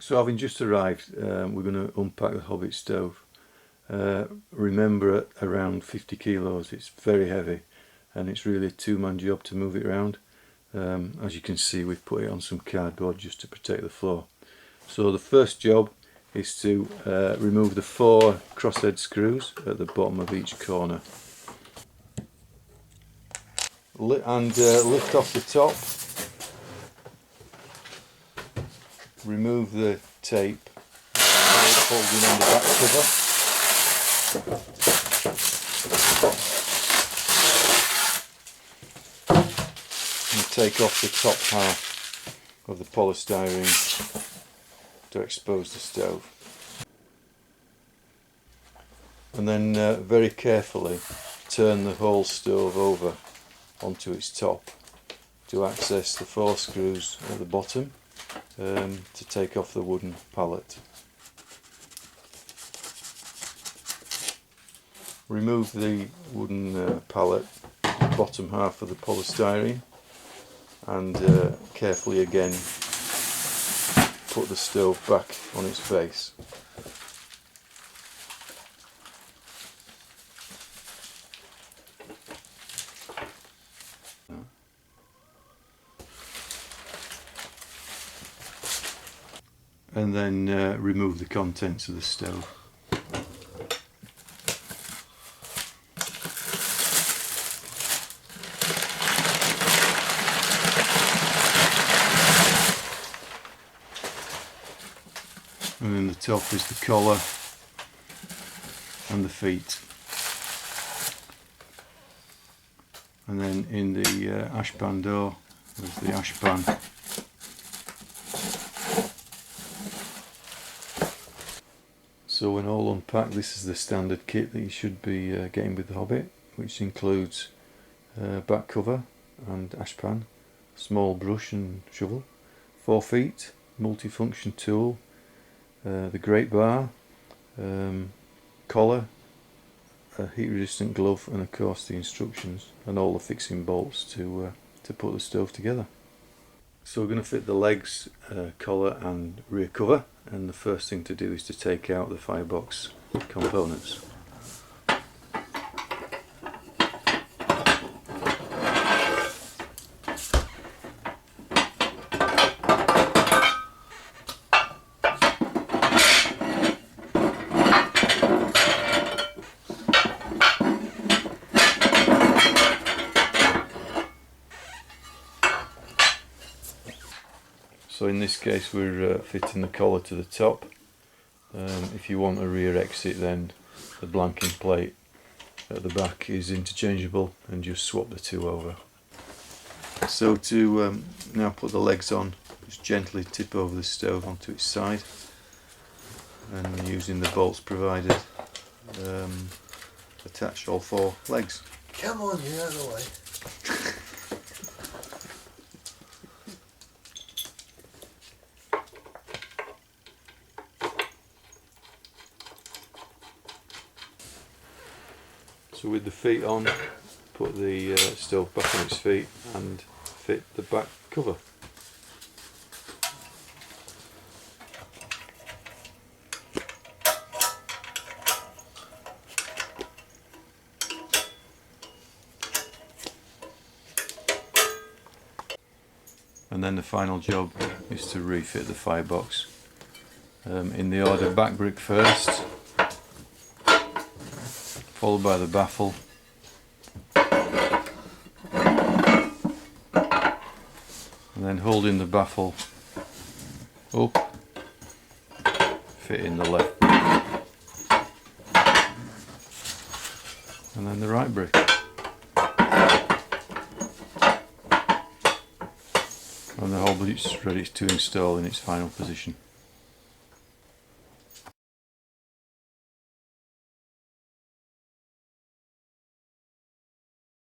So having just arrived, we're going to unpack the Hobbit stove. Remember, at around 50 kilos, it's very heavy and it's really a two-man job to move it around. As you can see, we've put it on some cardboard just to protect the floor. So the first job is to remove the 4 crosshead screws at the bottom of each corner. And lift off the top. Remove the tape holding on the back cover. And take off the top half of the polystyrene to expose the stove. And then very carefully turn the whole stove over onto its top to access the 4 screws at the bottom to take off the wooden pallet. Remove the wooden pallet, the bottom half of the polystyrene, and carefully again put the stove back on its base. And then remove the contents of the stove. And then the top is the collar and the feet. And then in the ash pan door, there's the ash pan. So when all unpacked, this is the standard kit that you should be getting with the Hobbit, which includes back cover and ash pan, small brush and shovel, 4 feet, multifunction tool, the grate bar, collar, a heat resistant glove, and of course the instructions and all the fixing bolts to put the stove together. So we're going to fit the legs, collar and rear cover, and the first thing to do is to take out the firebox components. So in this case we're fitting the collar to the top. If you want a rear exit, then the blanking plate at the back is interchangeable and just swap the two over. So to now put the legs on, just gently tip over the stove onto its side, and using the bolts provided, attach all 4 legs. Come on, you're out of the way. So with the feet on, put the stove back on its feet and fit the back cover. And then the final job is to refit the firebox. In the order, back brick first, followed by the baffle, and then holding the baffle up, fit in the left brick, and then the right brick. And the Hobbit's ready to install in its final position.